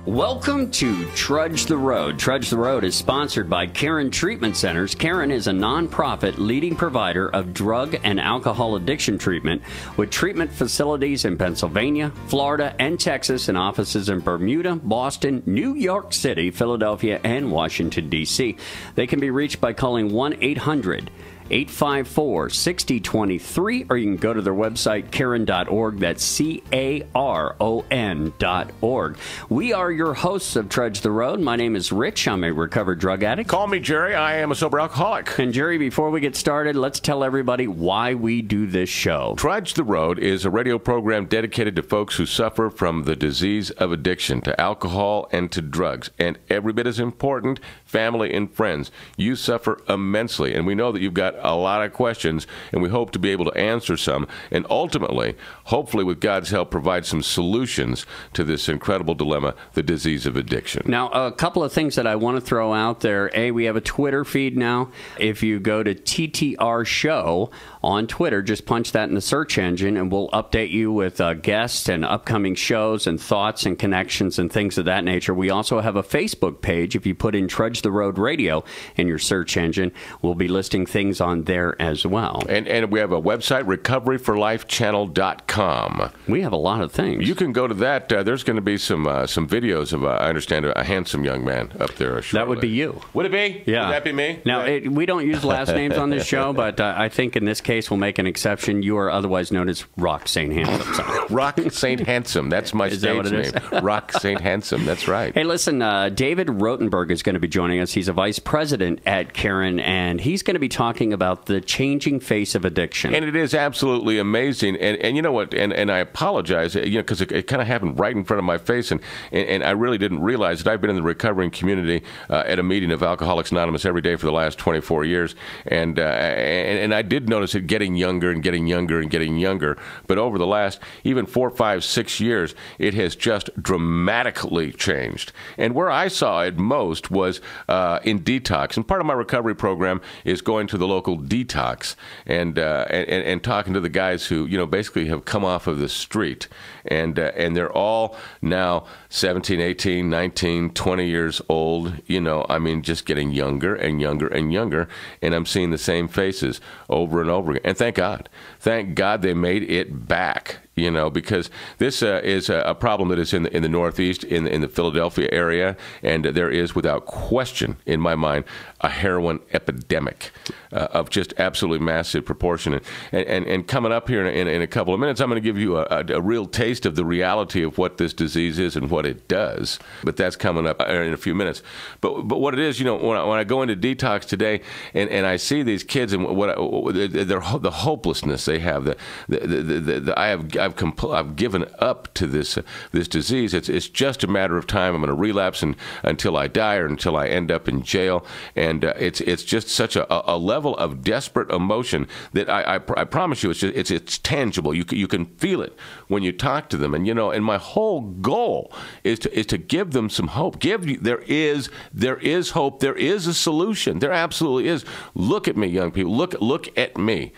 Welcome to Trudge the Road. Trudge the Road is sponsored by Caron Treatment Centers. Caron is a nonprofit leading provider of drug and alcohol addiction treatment with treatment facilities in Pennsylvania, Florida, and Texas, and offices in Bermuda, Boston, New York City, Philadelphia, and Washington, D.C. They can be reached by calling 1-800-854-6023, or you can go to their website, caron.org. That's CARON.org. We are your hosts of Trudge the Road. My name is Rich. I'm a recovered drug addict. Call me Jerry. I am a sober alcoholic. And Jerry, before we get started, let's tell everybody why we do this show. Trudge the Road is a radio program dedicated to folks who suffer from the disease of addiction to alcohol and to drugs. And every bit as important, family and friends. You suffer immensely, and we know that you've got a lot of questions, and we hope to be able to answer some, and ultimately, hopefully with God's help, provide some solutions to this incredible dilemma, the disease of addiction. Now, a couple of things that I want to throw out there. We have a Twitter feed now. If you go to TTR Show on Twitter, just punch that in the search engine, and we'll update you with guests and upcoming shows and thoughts and connections and things of that nature. We also have a Facebook page. If you put in Trudge the Road Radio in your search engine, we'll be listing things on there as well. And we have a website, recoveryforlifechannel.com. We have a lot of things. You can go to that. There's going to be some videos of, I understand, a handsome young man up there shortly. That would be you. Would it be? Yeah. Would that be me? Now, we don't use last names on this show, but I think in this case we'll make an exception. You are otherwise known as Rock St. Handsome. So. Rock St. Handsome. That's my stage name. Rock St. Handsome. That's right. Hey, listen, David Rutenberg is going to be joining us. He's a vice president at Caron, and he's going to be talking about the changing face of addiction. And it is absolutely amazing. And you know what? And I apologize, because it kind of happened right in front of my face, and I really didn't realize that I've been in the recovering community at a meeting of Alcoholics Anonymous every day for the last 24 years, and I did notice it getting younger and getting younger and getting younger. But over the last even 4, 5, 6 years, it has just dramatically changed. And where I saw it most was in detox. And part of my recovery program is going to the local detox and talking to the guys who basically have come off of the street, and they're all now 17, 18, 19, 20 years old. I mean, just getting younger and younger and younger, and I'm seeing the same faces over and over again. And thank God they made it back. Because this is a problem that is in the Northeast, in the Philadelphia area, and there is, without question, in my mind, a heroin epidemic of just absolutely massive proportion. And coming up here in a couple of minutes, I'm going to give you a real taste of the reality of what this disease is and what it does. But that's coming up in a few minutes. But what it is, when I go into detox today and I see these kids and the hopelessness they have, I've given up to this disease. It's just a matter of time. I'm going to relapse until I die or until I end up in jail. And it's just such a level of desperate emotion that I promise you, it's tangible. You can feel it when you talk to them. And and my whole goal is to give them some hope. There is hope. There is a solution. There absolutely is. Look at me, young people. Look at me.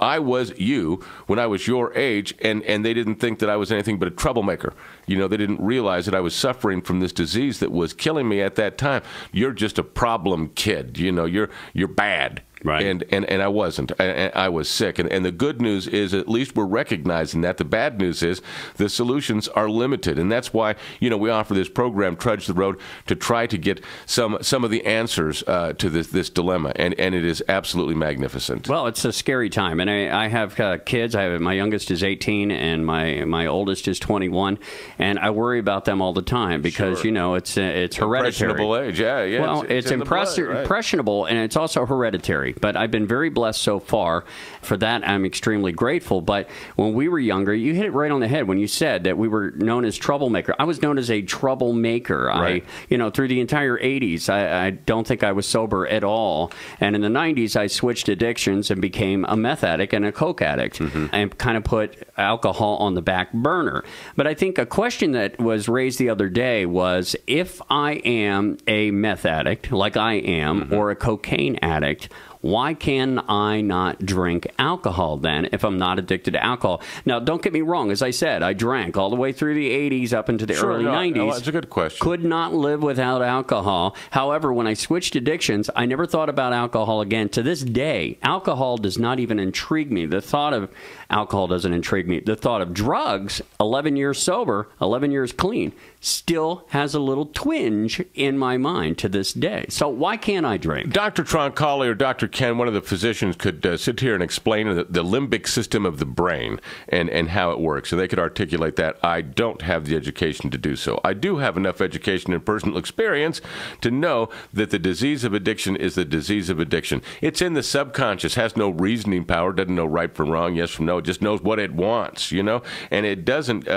I was you when I was your age, and they didn't think that I was anything but a troublemaker. They didn't realize that I was suffering from this disease that was killing me at that time. You're just a problem kid. You're bad. Right. And I wasn't. I was sick. And the good news is at least we're recognizing that. The bad news is the solutions are limited. And that's why, we offer this program, Trudge the Road, to try to get some of the answers to this dilemma. And it is absolutely magnificent. Well, it's a scary time. And I have kids. My youngest is 18 and my oldest is 21. And I worry about them all the time because, sure. It's hereditary. Impressionable age, yeah. Well, it's impressionable, and it's also hereditary. But I've been very blessed so far. For that, I'm extremely grateful. But when we were younger, you hit it right on the head when you said that we were known as troublemaker. I was known as a troublemaker. Right. Through the entire 80s, I don't think I was sober at all. And in the 90s, I switched addictions and became a meth addict and a coke addict, and kind of put alcohol on the back burner. But I think a question that was raised the other day was, if I am a meth addict, like I am, or a cocaine addict, why can I not drink alcohol then if I'm not addicted to alcohol? Now, don't get me wrong. As I said, I drank all the way through the 80s up into the early 90s. No, that's a good question. Could not live without alcohol. However, when I switched addictions, I never thought about alcohol again. To this day, alcohol does not even intrigue me. The thought of alcohol doesn't intrigue me. The thought of drugs, 11 years sober, 11 years clean, still has a little twinge in my mind to this day. So why can't I drink? Dr. Troncalli or Dr. Ken, one of the physicians, could sit here and explain the limbic system of the brain and how it works. So they could articulate that. I don't have the education to do so. I do have enough education and personal experience to know that the disease of addiction is the disease of addiction. It's in the subconscious, has no reasoning power, doesn't know right from wrong, yes from no. It just knows what it wants, you know, and it doesn't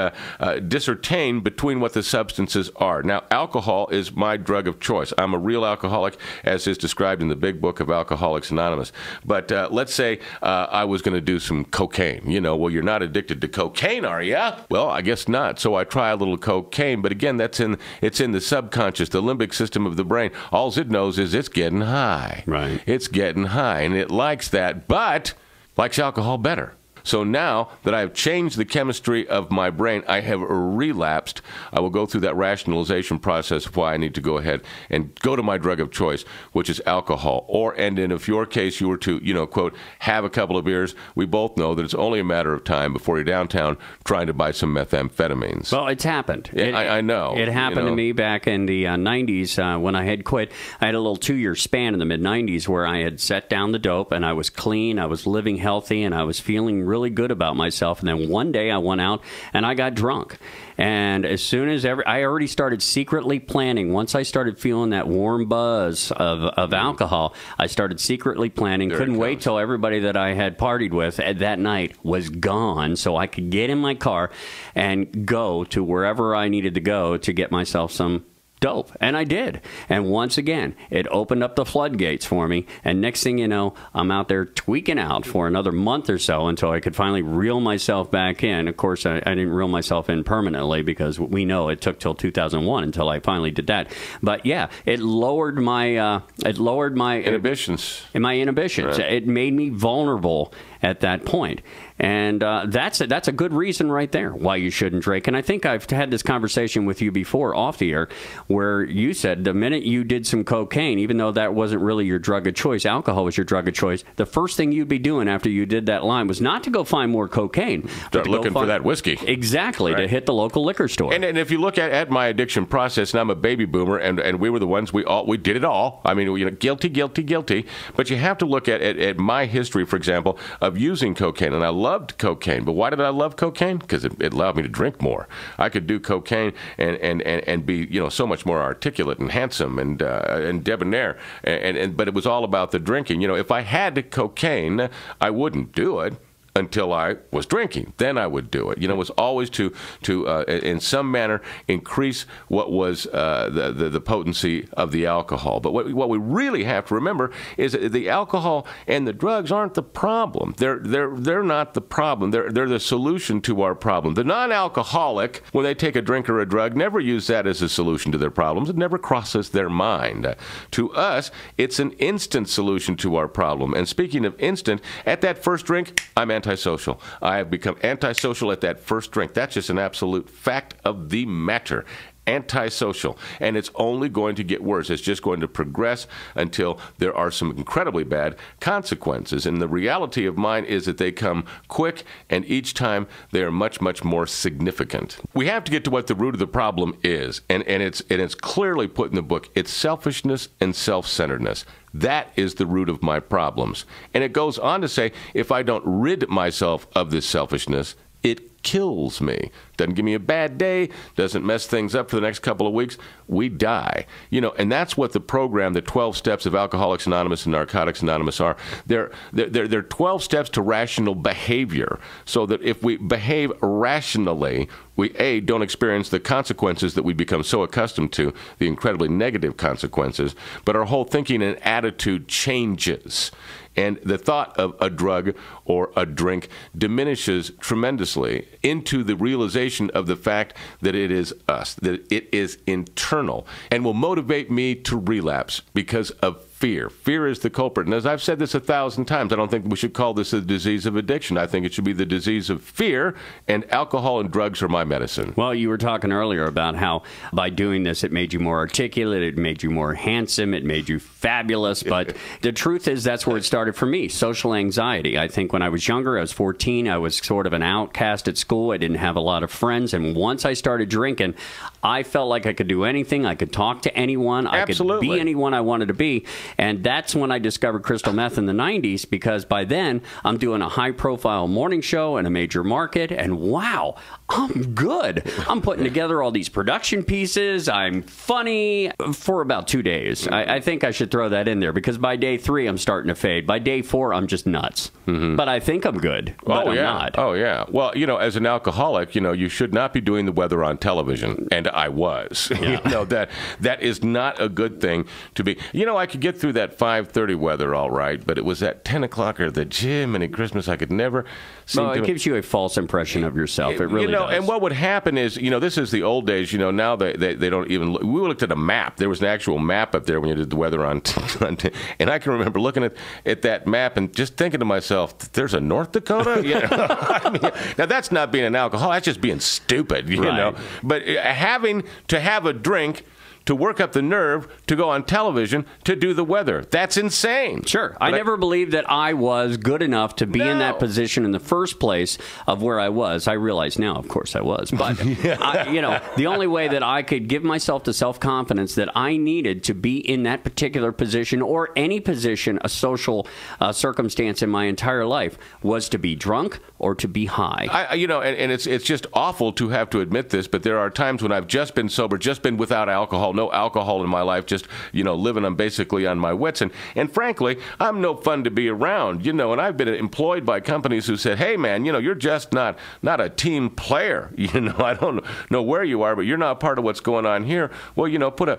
discertain between what the substances are. Now, alcohol is my drug of choice. I'm a real alcoholic, as is described in the big book of Alcoholics Anonymous. But let's say I was going to do some cocaine. You know, well, you're not addicted to cocaine, are you? Well, I guess not. So I try a little cocaine. But again, it's in the subconscious, the limbic system of the brain. All it knows is it's getting high. Right. It's getting high, and it likes that, but likes alcohol better. So now that I have changed the chemistry of my brain, I have relapsed. I will go through that rationalization process of why I need to go ahead and go to my drug of choice, which is alcohol. And in if your case you were to, you know, quote, have a couple of beers, we both know that it's only a matter of time before you're downtown trying to buy some methamphetamines. Well, it's happened. I know. It happened to me back in the 90s when I had quit. I had a little 2-year span in the mid-90s where I had set down the dope and I was clean, I was living healthy, and I was feeling really good about myself. And then one day I went out and I got drunk. And as soon as I already started secretly planning, once I started feeling that warm buzz of alcohol, I started secretly planning. Couldn't wait till everybody that I had partied with that night was gone so I could get in my car and go to wherever I needed to go to get myself some dope. And I did. And once again, it opened up the floodgates for me. And next thing you know, I'm out there tweaking out for another month or so until I could finally reel myself back in. Of course, I didn't reel myself in permanently because we know it took till 2001 until I finally did that. But yeah, it lowered my inhibitions. My inhibitions. Right. It made me vulnerable at that point. And that's a good reason right there why you shouldn't drink. And I think I've had this conversation with you before off the air where you said the minute you did some cocaine, even though that wasn't really your drug of choice, alcohol was your drug of choice, the first thing you'd be doing after you did that line was not to go find more cocaine. Start looking for that whiskey. Exactly, right. To hit the local liquor store. And if you look at my addiction process, and I'm a baby boomer, and we were the ones, we did it all. I mean, you know, guilty. But you have to look at my history, for example, of using cocaine. And I loved cocaine. But why did I love cocaine? Because it allowed me to drink more. I could do cocaine and be, you know, so much more articulate and handsome and debonair. But it was all about the drinking. You know, if I had cocaine, I wouldn't do it until I was drinking. Then I would do it. You know, it was always to in some manner increase what was the potency of the alcohol. But what we really have to remember is that the alcohol and the drugs aren't the problem. They're not the problem. They're the solution to our problem. The non-alcoholic, when they take a drink or a drug, never use that as a solution to their problems. It never crosses their mind. To us, it's an instant solution to our problem. And speaking of instant, at that first drink, I'm antisocial. I have become antisocial at that first drink. That's just an absolute fact of the matter. Antisocial. And it's only going to get worse. It's just going to progress until there are some incredibly bad consequences. And the reality of mine is that they come quick, and each time they are much, much more significant. We have to get to what the root of the problem is. And it's clearly put in the book. It's selfishness and self-centeredness. That is the root of my problems. And it goes on to say, if I don't rid myself of this selfishness, it kills me. Doesn't give me a bad day, doesn't mess things up for the next couple of weeks. We die. You know, and that's what the program, the 12 steps of Alcoholics Anonymous and Narcotics Anonymous are. They're 12 steps to rational behavior, so that if we behave rationally, we, A, don't experience the consequences that we become so accustomed to, the incredibly negative consequences, but our whole thinking and attitude changes. And the thought of a drug or a drink diminishes tremendously into the realization of the fact that it is us, that it is internal, and will motivate me to relapse because of fear. Fear is the culprit. And as I've said this 1,000 times, I don't think we should call this a disease of addiction. I think it should be the disease of fear, and alcohol and drugs are my medicine. Well, you were talking earlier about how by doing this, it made you more articulate, it made you more handsome, it made you fabulous. But the truth is that's where it started for me, social anxiety. I think when I was younger, I was 14, I was sort of an outcast at school. I didn't have a lot of friends. And once I started drinking, I felt like I could do anything. I could talk to anyone. I could be anyone I wanted to be. And that's when I discovered crystal meth in the 90s, because by then I'm doing a high-profile morning show in a major market, and wow, I'm good. I'm putting together all these production pieces. I'm funny for about 2 days. I think I should throw that in there, because by day 3, I'm starting to fade. By day 4, I'm just nuts. But I think I'm good, but I'm not. Oh, yeah. Well, you know, as an alcoholic, you know, you should not be doing the weather on television, and I was. Yeah. You know, that is not a good thing to be. You know, I could get through that 5:30 weather all right, but it was that 10 o'clock or the gym and at Christmas I could never seem to... It gives you a false impression of yourself. It really does. And what would happen is, you know, this is the old days, you know, now they don't even look. We looked at a map. There was an actual map up there when you did the weather on and I can remember looking at that map and just thinking to myself, there's a North Dakota? You know? I mean, now, that's not being an alcoholic. That's just being stupid, you know. But having to have a drink to work up the nerve to go on television to do the weather. That's insane. Sure. I never believed that I was good enough to be in that position in the first place of where I was. I realize now, of course, I was. But, you know, the only way that I could give myself the self-confidence that I needed to be in that particular position or any position, a social circumstance in my entire life, was to be drunk or to be high. You know, and it's just awful to have to admit this, but there are times when I've just been sober, just been without alcohol, no alcohol in my life, just, you know, living basically on my wits. And frankly, I'm no fun to be around, you know, and I've been employed by companies who said, hey, man, you know, you're just not a team player. You know, I don't know where you are, but you're not part of what's going on here. Well, you know, put a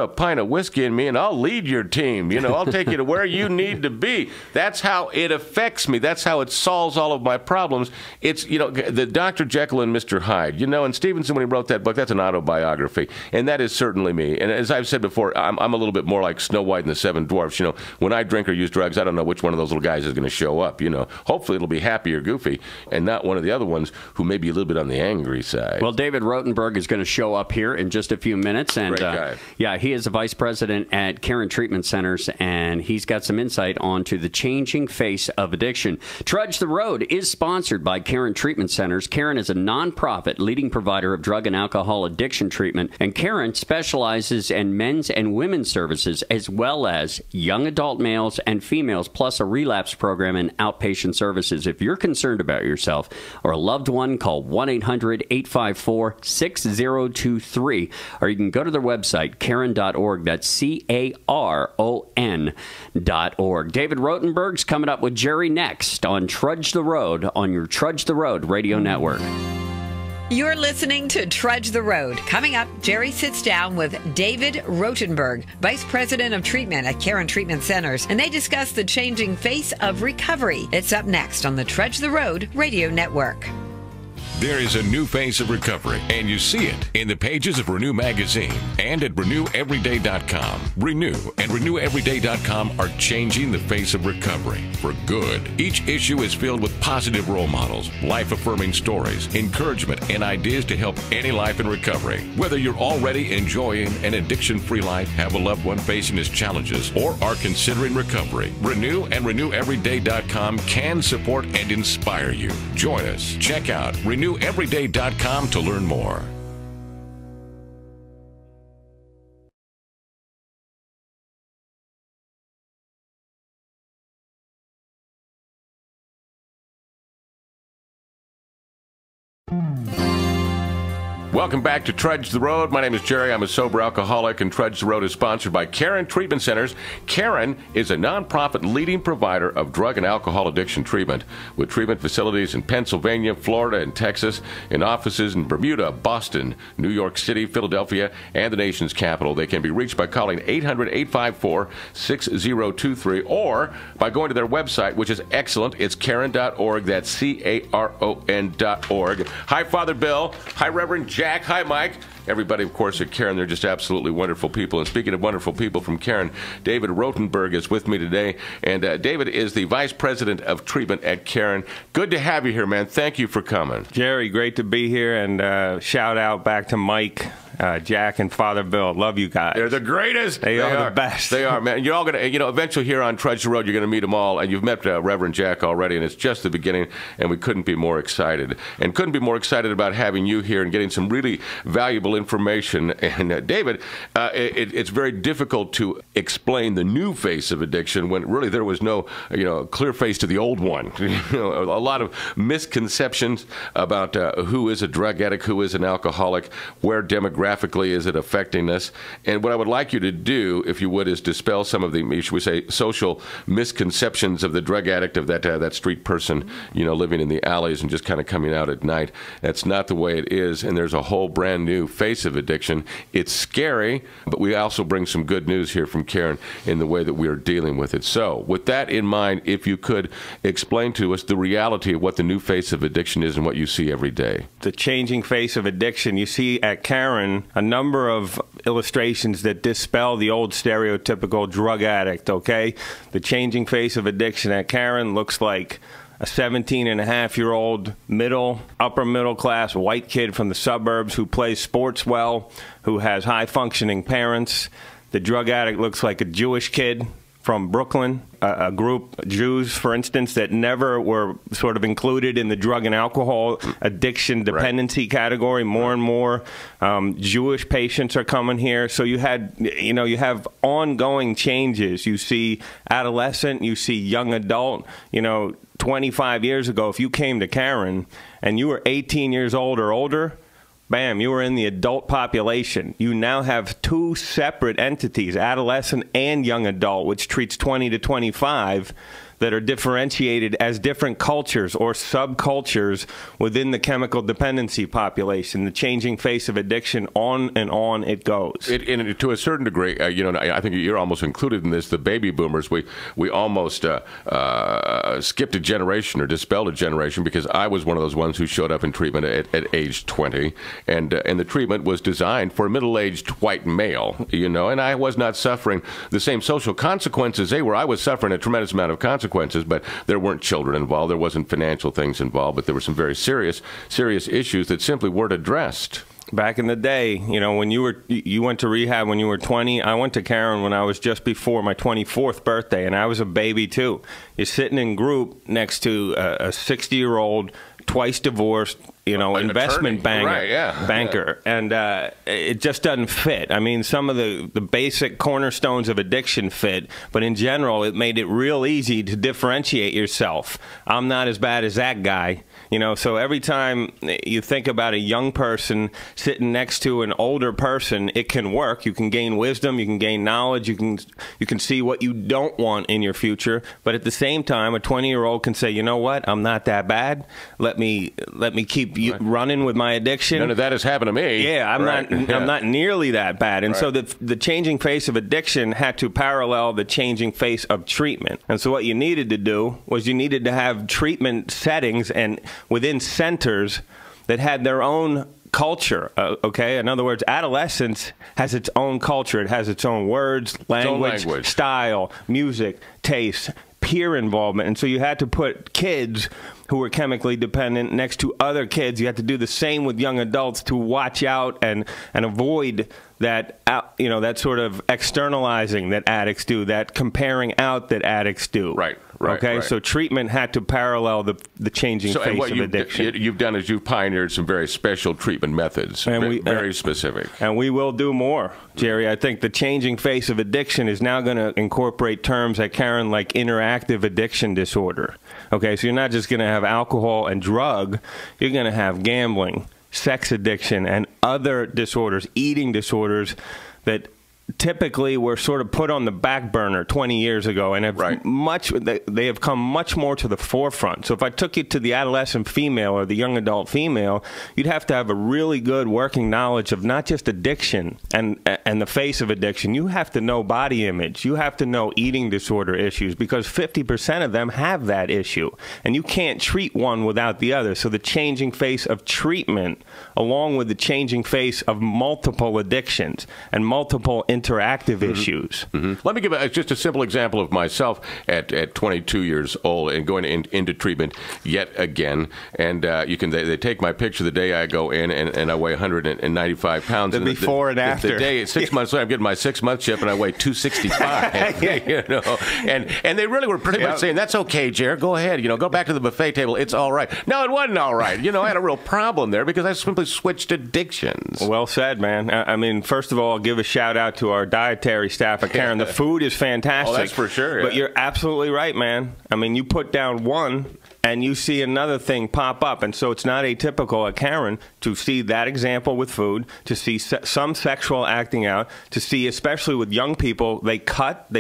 pint of whiskey in me and I'll lead your team. You know, I'll take you to where you need to be. That's how it affects me. That's how it solves all of my problems. It's, you know, the Dr. Jekyll and Mr. Hyde, you know, and Stevenson, when he wrote that book, that's an autobiography. And that is certainly me. And as I've said before, I'm a little bit more like Snow White and the Seven Dwarfs. You know, when I drink or use drugs, I don't know which one of those little guys is going to show up. You know, hopefully it'll be happy or goofy and not one of the other ones who may be a little bit on the angry side. Well, David Rutenberg is going to show up here in just a few minutes. And, great guy. Yeah, he is a vice president at Caron Treatment Centers, and he's got some insight onto the changing face of addiction. Trudge the Road is sponsored by Caron Treatment Centers. Caron is a nonprofit leading provider of drug and alcohol addiction treatment, and Caron specializes in men's and women's services, as well as young adult males and females, plus a relapse program and outpatient services. If you're concerned about yourself or a loved one, call 1-800-854-6023, or you can go to their website, caron.org. That's CARON.org. David Rotenberg's coming up with Jerry next on Trudge the Road on your Trudge the Road radio network. You're listening to Trudge the Road. Coming up, Jerry sits down with David Rutenberg, Vice President of Treatment at Caron Treatment Centers, and they discuss the changing face of recovery. It's up next on the Trudge the Road radio network. There is a new face of recovery, and you see it in the pages of Renew Magazine and at RenewEveryday.com. Renew and RenewEveryday.com are changing the face of recovery for good. Each issue is filled with positive role models, life-affirming stories, encouragement, and ideas to help any life in recovery. Whether you're already enjoying an addiction-free life, have a loved one facing his challenges, or are considering recovery, Renew and RenewEveryday.com can support and inspire you. Join us. Check out RenewEveryday.com to learn more. Welcome back to Trudge the Road. My name is Jerry. I'm a sober alcoholic, and Trudge the Road is sponsored by Caron Treatment Centers. Caron is a nonprofit leading provider of drug and alcohol addiction treatment, with treatment facilities in Pennsylvania, Florida, and Texas, and offices in Bermuda, Boston, New York City, Philadelphia, and the nation's capital. They can be reached by calling 800-854-6023 or by going to their website, which is excellent. It's caron.org. That's CARON.org. Hi, Father Bill. Hi, Reverend Jack. Jack. Hi, Mike. Everybody, of course, at Karen, they're just absolutely wonderful people. And speaking of wonderful people from Karen, David Rutenberg is with me today. And David is the Vice President of Treatment at Karen. Good to have you here, man. Thank you for coming. Jerry, great to be here. And shout out back to Mike, Jack, and Father Bill. Love you guys. They're the greatest. They are the best. They are, man. You're all going to, eventually here on Trudge the Road, you're going to meet them all. And you've met Reverend Jack already, and it's just the beginning. And we couldn't be more excited. And couldn't be more excited about having you here and getting some really valuable information. And David, it's very difficult to explain the new face of addiction when really there was no, clear face to the old one. A lot of misconceptions about who is a drug addict, who is an alcoholic, where demographically is it affecting us. And what I would like you to do, if you would, is dispel some of the, should we say, social misconceptions of the drug addict, of that street person, living in the alleys and just kind of coming out at night. That's not the way it is, and there's a whole brand new face of addiction. It's scary, but we also bring some good news here from Karen in the way that we are dealing with it. So with that in mind, if you could explain to us the reality of what the new face of addiction is and what you see every day. The changing face of addiction. You see at Karen a number of illustrations that dispel the old stereotypical drug addict, okay? The changing face of addiction at Karen looks like a 17-and-a-half-year-old upper middle class white kid from the suburbs who plays sports well, who has high-functioning parents. The drug addict looks like a Jewish kid from Brooklyn, a group, Jews, for instance, that never were sort of included in the drug and alcohol addiction dependency category. More and more Jewish patients are coming here. So you have ongoing changes. You see adolescent, you see young adult. 25 years ago, if you came to Karen and you were 18 years old or older, bam, you were in the adult population. You now have two separate entities, adolescent and young adult, which treats 20 to 25, that are differentiated as different cultures or subcultures within the chemical dependency population. The changing face of addiction, on and on it goes. To a certain degree, I think you're almost included in this. The baby boomers, we almost skipped a generation or dispelled a generation, because I was one of those ones who showed up in treatment at age 20, and the treatment was designed for a middle-aged white male, and I was not suffering the same social consequences they were. I was suffering a tremendous amount of consequences, but there weren't children involved. There wasn't financial things involved, but there were some very serious issues that simply weren't addressed. Back in the day, when you went to rehab when you were 20, I went to Karen when I was just before my 24th birthday, and I was a baby too. You're sitting in group next to a 60-year-old, twice divorced, investment banker, and it just doesn't fit. I mean, some of the basic cornerstones of addiction fit, but in general, it made it real easy to differentiate yourself. I'm not as bad as that guy. So every time you think about a young person sitting next to an older person, it can work. You can gain wisdom, you can gain knowledge, you can see what you don't want in your future. But at the same time, a 20-year-old can say, you know what, I'm not that bad. Let me keep running with my addiction. None of that has happened to me. Yeah, I'm not nearly that bad. And so the changing face of addiction had to parallel the changing face of treatment. And so what you needed to do was you needed to have treatment settings and within centers that had their own culture, okay? In other words, adolescence has its own culture. It has its own words, language, style, music, taste, peer involvement. And so you had to put kids who were chemically dependent next to other kids. You had to do the same with young adults to watch out and avoid that, that sort of externalizing that addicts do, that comparing out that addicts do. Right. Okay, so treatment had to parallel the changing face of addiction. What you've done is you've pioneered some very special treatment methods, and very specific. And we will do more, Jerry. I think the changing face of addiction is now going to incorporate terms at Karen like interactive addiction disorder. Okay, so you're not just going to have alcohol and drug, you're going to have gambling, sex addiction, and other disorders, eating disorders that typically were sort of put on the back burner 20 years ago and have they have come much more to the forefront. So if I took you to the adolescent female or the young adult female, you'd have to have a really good working knowledge of not just addiction and the face of addiction. You have to know body image. You have to know eating disorder issues, because 50% of them have that issue, and you can't treat one without the other. So the changing face of treatment, along with the changing face of multiple addictions and multiple interactive issues. Let me give just a simple example of myself at 22 years old and going into treatment yet again. And they take my picture the day I go in, and I weigh 195 pounds. The before and after. The day 6 months later, I'm getting my 6-month chip, and I weigh 265. You know, and they really were pretty much saying, "That's okay, Jared. Go ahead. You know, go back to the buffet table. It's all right." No, it wasn't all right. You know, I had a real problem there because I simply switched addictions. Well said, man. I mean, first of all, I'll give a shout out to our dietary staff at Karen. The food is fantastic. Oh, that's for sure. But you're absolutely right, man. I mean, you put down one and you see another thing pop up. And so it's not atypical at Karen to see that example with food, to see some sexual acting out, to see, especially with young people, they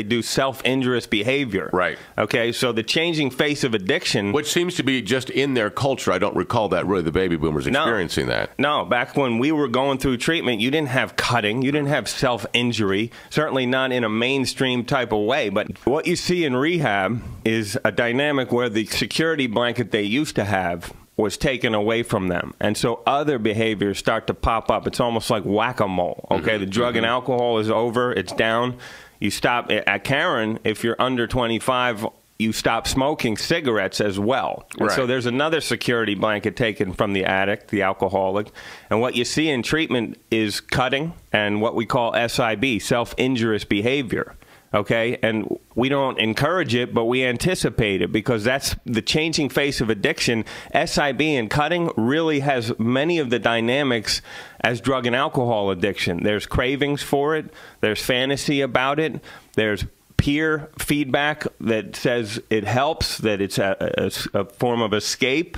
do self-injurious behavior. Right. Okay, so the changing face of addiction. Which seems to be just in their culture. I don't recall that really the baby boomers experiencing that. No, back when we were going through treatment, you didn't have cutting, you didn't have self-injury, certainly not in a mainstream type of way. But what you see in rehab is a dynamic where the security blanket they used to have was taken away from them. And so other behaviors start to pop up. It's almost like whack-a-mole. Okay, the drug and alcohol is over, it's down. You stop. At Karen, if you're under 25, you stop smoking cigarettes as well. And so there's another security blanket taken from the addict, the alcoholic. And what you see in treatment is cutting and what we call SIB, self-injurious behavior. Okay, and we don't encourage it, but we anticipate it, because that's the changing face of addiction. SIB and cutting really has many of the dynamics as drug and alcohol addiction. There's cravings for it. There's fantasy about it. There's peer feedback that says it helps, that it's a form of escape.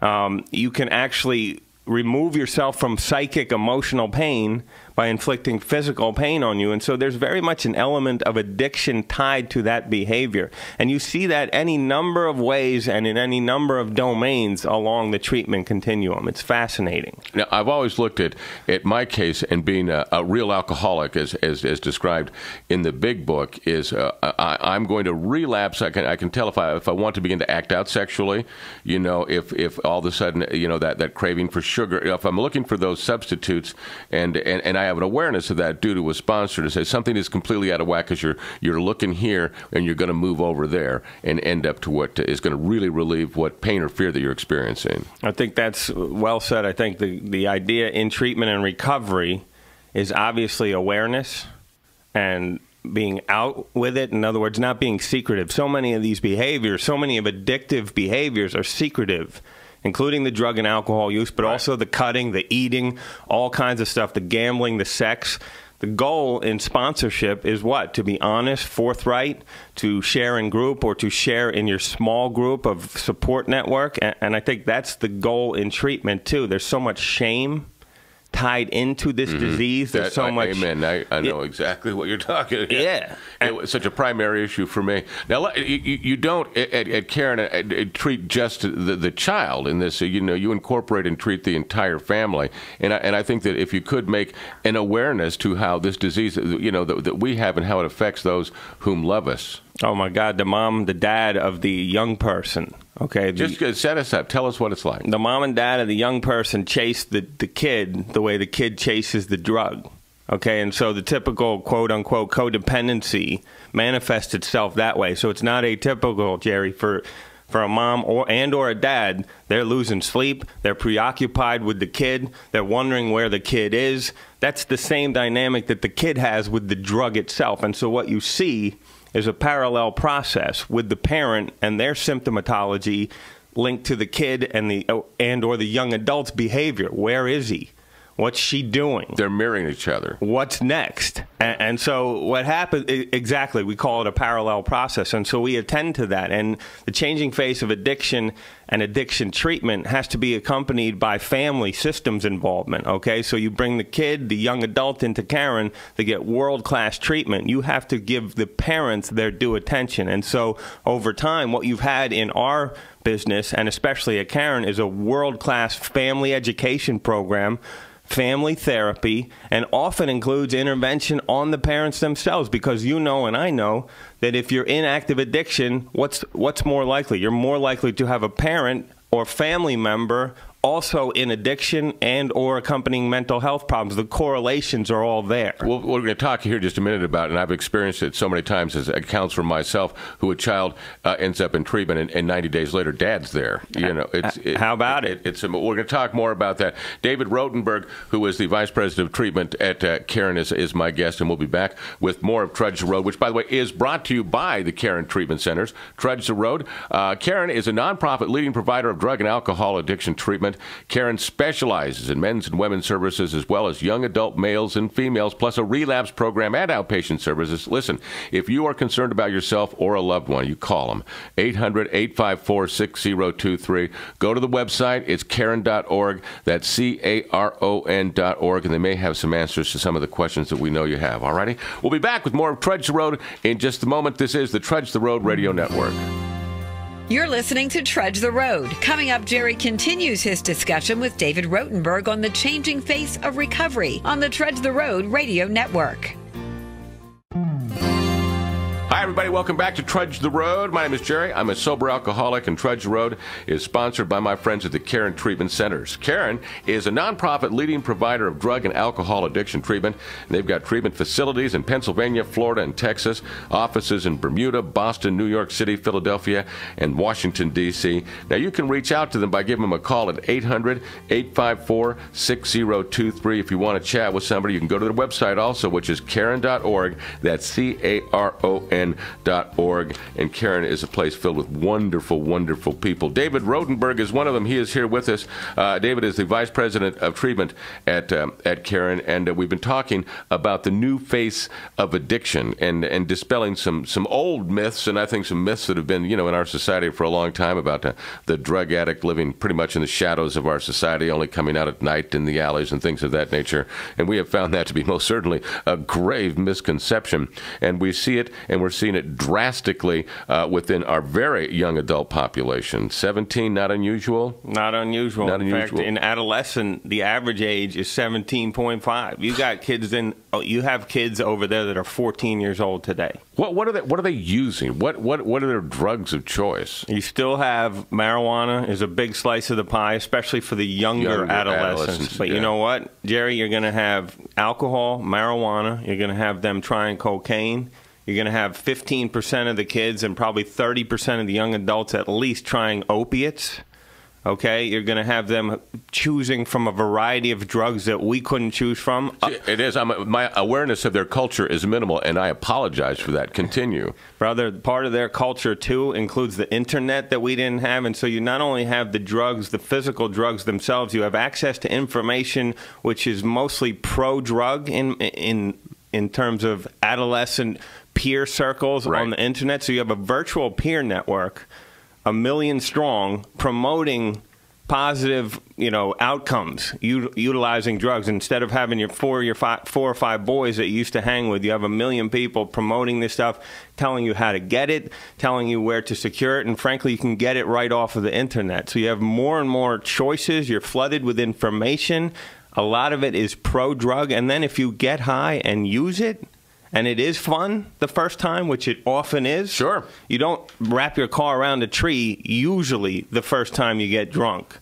You can actually remove yourself from psychic emotional pain by inflicting physical pain on you. And so there's very much an element of addiction tied to that behavior. And you see that any number of ways and in any number of domains along the treatment continuum. It's fascinating. Now, I've always looked at my case, and being a real alcoholic, as described in the big book, is I'm going to relapse. I can tell if I want to begin to act out sexually, you know, if all of a sudden, you know, that craving for sugar, if I'm looking for those substitutes, and I have an awareness of that due to a sponsor to say something is completely out of whack because you're looking here and you're going to move over there and end up to what is going to really relieve what pain or fear that you're experiencing. I think that's well said. I think the idea in treatment and recovery is obviously awareness and being out with it. In other words, not being secretive. So many of these behaviors, so many of addictive behaviors are secretive, including the drug and alcohol use, but also the cutting, the eating, all kinds of stuff, the gambling, the sex. The goal in sponsorship is what? To be honest, forthright, to share in group or to share in your small group of support network. And I think that's the goal in treatment, too. There's so much shame tied into this disease. There's so much. Amen. I know exactly what you're talking about. Yeah. It was such a primary issue for me. Now, you don't, at Karen, treat just the child in this. You know, you incorporate and treat the entire family. And I think that if you could make an awareness to how this disease, you know, that we have and how it affects those whom love us. Oh, my God, the mom, the dad of the young person. Okay, just set us up. Tell us what it's like. The mom and dad of the young person chase the kid the way the kid chases the drug. Okay, and so the typical quote-unquote codependency manifests itself that way. So it's not atypical, Jerry, for a mom or a dad. They're losing sleep. They're preoccupied with the kid. They're wondering where the kid is. That's the same dynamic that the kid has with the drug itself. And so what you see is a parallel process with the parent and their symptomatology linked to the kid and or the young adult's behavior. Where is he? What's she doing? They're mirroring each other. What's next? And so what happens, exactly, we call it a parallel process. And so we attend to that. And the changing face of addiction and addiction treatment has to be accompanied by family systems involvement, okay? So you bring the kid, the young adult into Karen to get world-class treatment. You have to give the parents their due attention. And so over time, what you've had in our business, and especially at Karen, is a world-class family education program, family therapy, and often includes intervention on the parents themselves, because you know and I know that if you're in active addiction, what's more likely? You're more likely to have a parent or family member also in addiction and or accompanying mental health problems. The correlations are all there. Well, we're going to talk here just a minute about, and I've experienced it so many times as a counselor myself, who a child ends up in treatment and 90 days later, dad's there. You know, how about it? We're going to talk more about that. David Rutenberg, who is the Vice President of Treatment at Karen, is my guest, and we'll be back with more of Trudge the Road, which, by the way, is brought to you by the Karen Treatment Centers. Trudge the Road. Karen is a nonprofit leading provider of drug and alcohol addiction treatment. Karen specializes in men's and women's services, as well as young adult males and females, plus a relapse program and outpatient services. Listen, if you are concerned about yourself or a loved one, you call them. 800-854-6023. Go to the website. It's Karen.org. That's CARON.org, and they may have some answers to some of the questions that we know you have. All righty? We'll be back with more of Trudge the Road in just a moment. This is the Trudge the Road Radio Network. You're listening to Trudge the Road. Coming up, Jerry continues his discussion with David Rutenberg on the changing face of recovery on the Trudge the Road Radio Network. Hi, everybody. Welcome back to Trudge the Road. My name is Jerry. I'm a sober alcoholic, and Trudge the Road is sponsored by my friends at the Karen Treatment Centers. Karen is a nonprofit leading provider of drug and alcohol addiction treatment. And they've got treatment facilities in Pennsylvania, Florida, and Texas, offices in Bermuda, Boston, New York City, Philadelphia, and Washington, D.C. Now, you can reach out to them by giving them a call at 800-854-6023. If you want to chat with somebody, you can go to their website also, which is Karen.org. That's CARON.org. And Karen is a place filled with wonderful, wonderful people. David Rutenberg is one of them. He is here with us. David is the Vice President of Treatment at Karen, and we've been talking about the new face of addiction and dispelling some old myths, and I think some myths that have been, in our society for a long time about the drug addict living pretty much in the shadows of our society, only coming out at night in the alleys and things of that nature. And we have found that to be most certainly a grave misconception, and we see it, and we're seeing it drastically within our very young adult population. 17, not unusual? Not unusual. Not unusual. In fact, in adolescent, the average age is 17.5. You have kids over there that are 14 years old today. What are they using? What are their drugs of choice? You still have marijuana is a big slice of the pie, especially for the younger adolescents. But you know what, Jerry? You're going to have alcohol, marijuana. You're going to have them trying cocaine. You're going to have 15% of the kids and probably 30% of the young adults at least trying opiates. Okay, you're going to have them choosing from a variety of drugs that we couldn't choose from. It is. My awareness of their culture is minimal, and I apologize for that. Continue. Brother, part of their culture, too, includes the Internet that we didn't have. And so you not only have the drugs, the physical drugs themselves, you have access to information which is mostly pro-drug in terms of adolescent peer circles on the Internet. So you have a virtual peer network, 1 million strong, promoting positive, outcomes, utilizing drugs. Instead of having your four or five boys that you used to hang with, you have 1 million people promoting this stuff, telling you how to get it, telling you where to secure it, and frankly, you can get it right off of the Internet. So you have more and more choices. You're flooded with information. A lot of it is pro-drug, and then if you get high and use it, and it is fun the first time, which it often is. Sure. You don't wrap your car around a tree usually the first time you get drunk.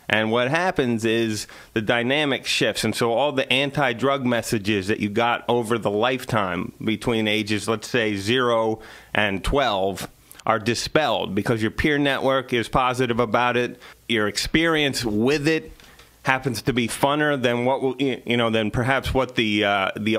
And what happens is the dynamic shifts. And so all the anti-drug messages that you got over the lifetime between ages, let's say 0 and 12, are dispelled because your peer network is positive about it. Your experience with it happens to be funner than than perhaps what the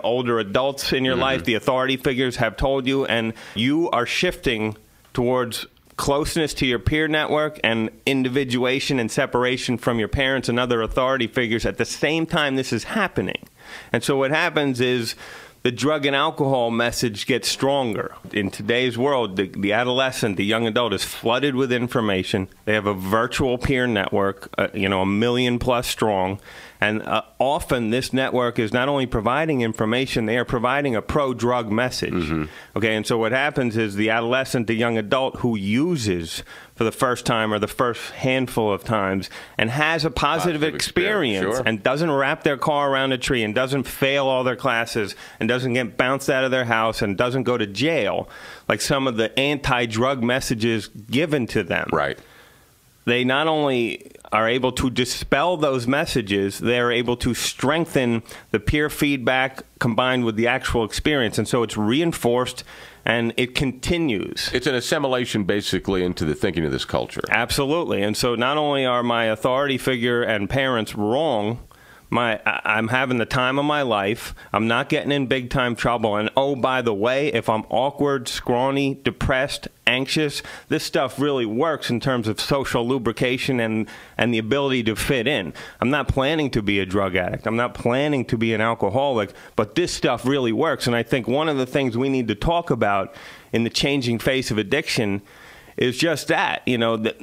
older adults in your life, the authority figures, have told you, and you are shifting towards closeness to your peer network and individuation and separation from your parents and other authority figures at the same time this is happening. And so what happens is the drug and alcohol message gets stronger. In today's world, the adolescent, the young adult is flooded with information. They have a virtual peer network, a million plus strong. And often this network is not only providing information, they are providing a pro-drug message. Mm-hmm. Okay, and so what happens is the adolescent, the young adult who uses for the first time or the first handful of times and has a positive experience sure. and doesn't wrap their car around a tree and doesn't fail all their classes and doesn't get bounced out of their house and doesn't go to jail, like some of the anti-drug messages given to them. Right. They not only are able to dispel those messages, they're able to strengthen the peer feedback combined with the actual experience. And so it's reinforced and it continues. It's an assimilation basically into the thinking of this culture. Absolutely. And so not only are my authority figure and parents wrong, I'm having the time of my life. I'm not getting in big time trouble. And oh, by the way, if I'm awkward, scrawny, depressed, anxious, this stuff really works in terms of social lubrication and the ability to fit in. I'm not planning to be a drug addict. I'm not planning to be an alcoholic, but this stuff really works. And I think one of the things we need to talk about in the changing face of addiction is just that,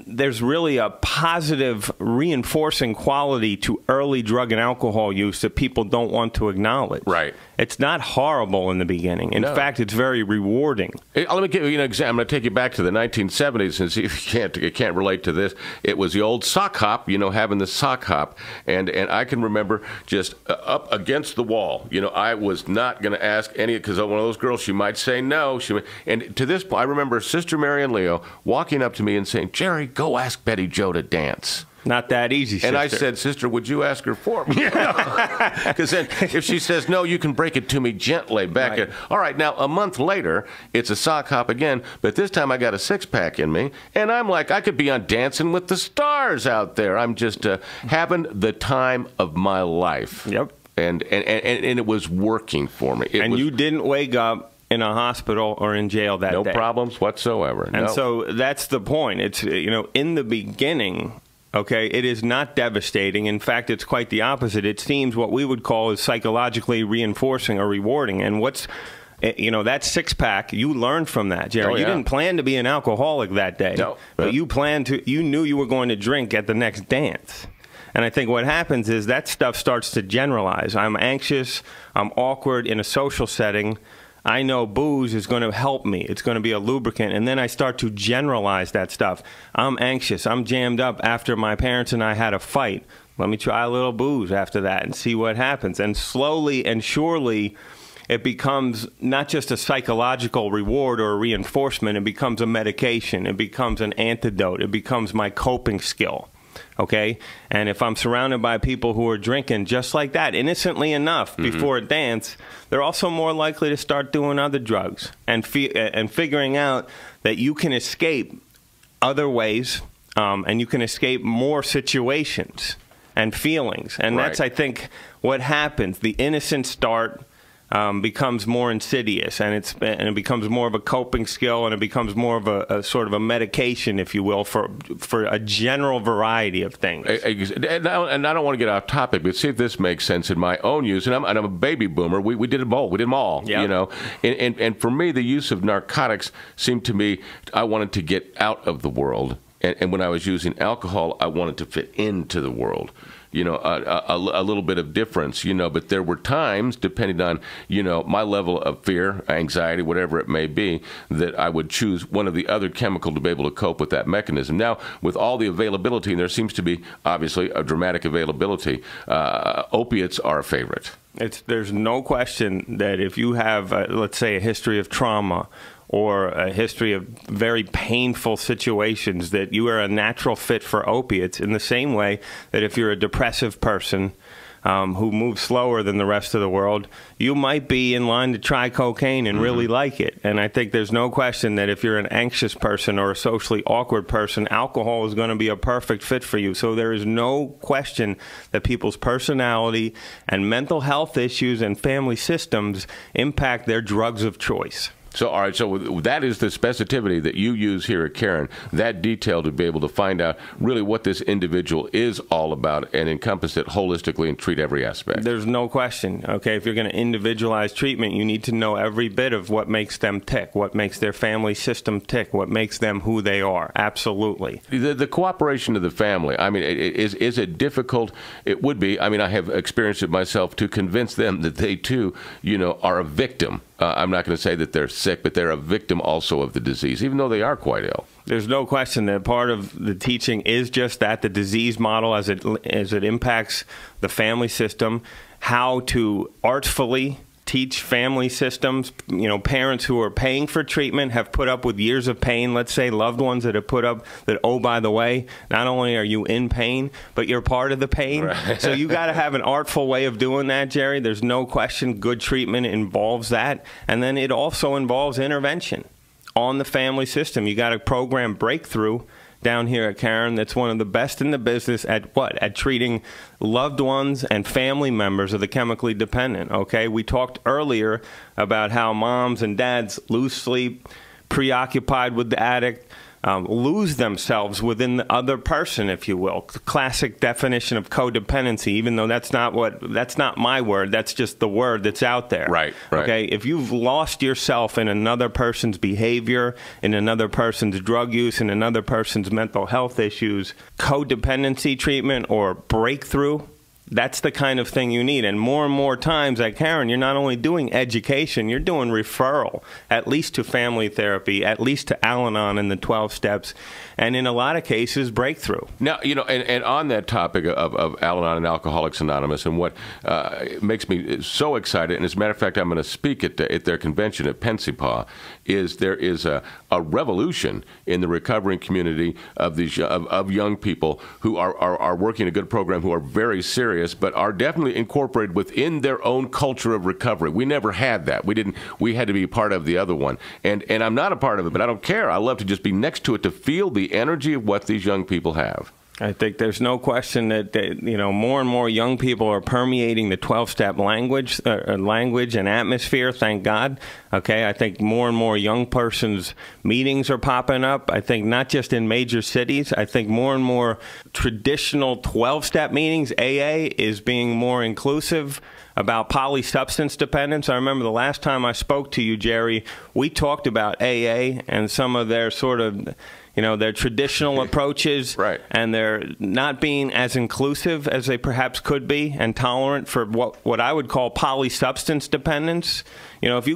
there's really a positive reinforcing quality to early drug and alcohol use that people don't want to acknowledge. Right. It's not horrible in the beginning. In fact, it's very rewarding. Let me give you an example. I'm going to take you back to the 1970s and see if you can't relate to this. It was the old sock hop, having the sock hop. And I can remember just up against the wall. I was not going to ask any, because one of those girls, she might say no. And to this point, I remember Sister Mary and Leo walking up to me and saying, "Jerry, go ask Betty Jo to dance." Not that easy, sister. And I said, "Sister, would you ask her for me?" Because then if she says no, you can break it to me gently back. Right. All right, now a month later, it's a sock hop again, but this time I got a six-pack in me, and I'm like, I could be on Dancing with the Stars out there. I'm just having the time of my life. Yep. And it was working for me. You didn't wake up in a hospital or in jail that day. No problems whatsoever. And so that's the point. It's, in the beginning, okay, it is not devastating. In fact, it's quite the opposite. It seems what we would call is psychologically reinforcing or rewarding. And that six-pack, you learned from that, Jerry. Oh, yeah. You didn't plan to be an alcoholic that day. No. But you knew you were going to drink at the next dance. And I think what happens is that stuff starts to generalize. I'm anxious. I'm awkward in a social setting. I know booze is going to help me. It's going to be a lubricant. And then I start to generalize that stuff. I'm anxious. I'm jammed up after my parents and I had a fight. Let me try a little booze after that and see what happens. And slowly and surely, it becomes not just a psychological reward or a reinforcement. It becomes a medication. It becomes an antidote. It becomes my coping skill. Okay? And if I'm surrounded by people who are drinking just like that, innocently enough, before a dance, they're also more likely to start doing other drugs and figuring out that you can escape other ways and you can escape more situations and feelings. And that's, I think, what happens. The innocent start becomes more insidious, and it becomes more of a coping skill, and it becomes more of a sort of a medication, if you will, for a general variety of things. And I don't want to get off topic, but see if this makes sense in my own use. And I'm a baby boomer. We did them all. We did them all. Yep. And for me, the use of narcotics seemed to me I wanted to get out of the world, and when I was using alcohol, I wanted to fit into the world. A little bit of difference, but there were times, depending on, my level of fear, anxiety, whatever it may be, that I would choose one of the other chemical to be able to cope with that mechanism. Now, with all the availability, and there seems to be, obviously, a dramatic availability, opiates are a favorite. There's no question that if you have, let's say, a history of trauma or a history of very painful situations, that you are a natural fit for opiates, in the same way that if you're a depressive person who moves slower than the rest of the world, you might be in line to try cocaine and really like it. And I think there's no question that if you're an anxious person or a socially awkward person, alcohol is going to be a perfect fit for you. So there is no question that people's personality and mental health issues and family systems impact their drugs of choice. So, all right, so that is the specificity that you use here at Karen, that detail to be able to find out really what this individual is all about and encompass it holistically and treat every aspect. There's no question. Okay, if you're going to individualize treatment, you need to know every bit of what makes them tick, what makes their family system tick, what makes them who they are. Absolutely. The cooperation of the family, I mean, is it difficult? It would be. I mean, I have experienced it myself to convince them that they, too, are a victim. I'm not going to say that they're sick, but they're a victim also of the disease, even though they are quite ill. There's no question that part of the teaching is just that, the disease model as it impacts the family system, how to artfully teach family systems. Parents who are paying for treatment have put up with years of pain. Let's say loved ones that have put up that, oh, by the way, not only are you in pain, but you're part of the pain. Right. So you got to have an artful way of doing that, Jerry. There's no question good treatment involves that. And then it also involves intervention on the family system. You got a program Breakthrough down here at Karen that's one of the best in the business at what? At treating loved ones and family members of the chemically dependent, okay? We talked earlier about how moms and dads lose sleep, preoccupied with the addict, lose themselves within the other person, if you will. Classic definition of codependency, even though that's not my word, that's just the word that's out there. Right. Okay, if you've lost yourself in another person's behavior, in another person's drug use, in another person's mental health issues, codependency treatment or breakthrough, that's the kind of thing you need. And more times at Karen, you're not only doing education, you're doing referral, at least to family therapy, at least to Al-Anon and the 12 steps, and in a lot of cases, breakthrough. Now, and on that topic of Al-Anon and Alcoholics Anonymous, and what makes me so excited, and as a matter of fact, I'm going to speak at their convention at Pensacola, is there is a revolution in the recovering community of these of young people who are working a good program, who are very serious, but are definitely incorporated within their own culture of recovery. We never had that. We had to be part of the other one. And I'm not a part of it, but I don't care. I love to just be next to it, to feel the energy of what these young people have. I think there's no question that more and more young people are permeating the 12-step language and atmosphere, thank God. Okay, I think more and more young persons' meetings are popping up. I think not just in major cities. I think more and more traditional 12-step meetings, AA, is being more inclusive about polysubstance dependence. I remember the last time I spoke to you, Jerry, we talked about AA and some of their sort of their traditional approaches, right, and they're not being as inclusive as they perhaps could be, and tolerant for what I would call polysubstance dependence. If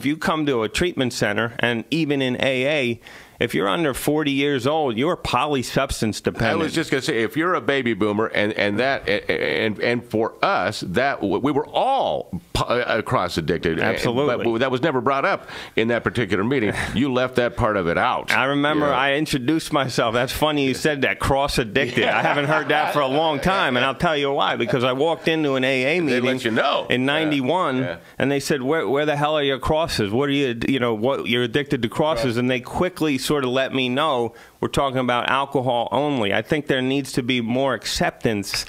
you come to a treatment center, and even in AA, if you're under 40 years old, you're polysubstance dependent. I was just going to say, if you're a baby boomer, and for us, that we were all cross addicted. Absolutely. But that was never brought up in that particular meeting. You left that part of it out. I remember I introduced myself. That's funny you said that, cross addicted. I haven't heard that for a long time, and I'll tell you why. Because I walked into an AA meeting they let you know. In '91, and they said, "Where the hell are your crosses? What are you? What you're addicted to crosses?" Right. And they quickly sort of let me know we're talking about alcohol only. I think there needs to be more acceptance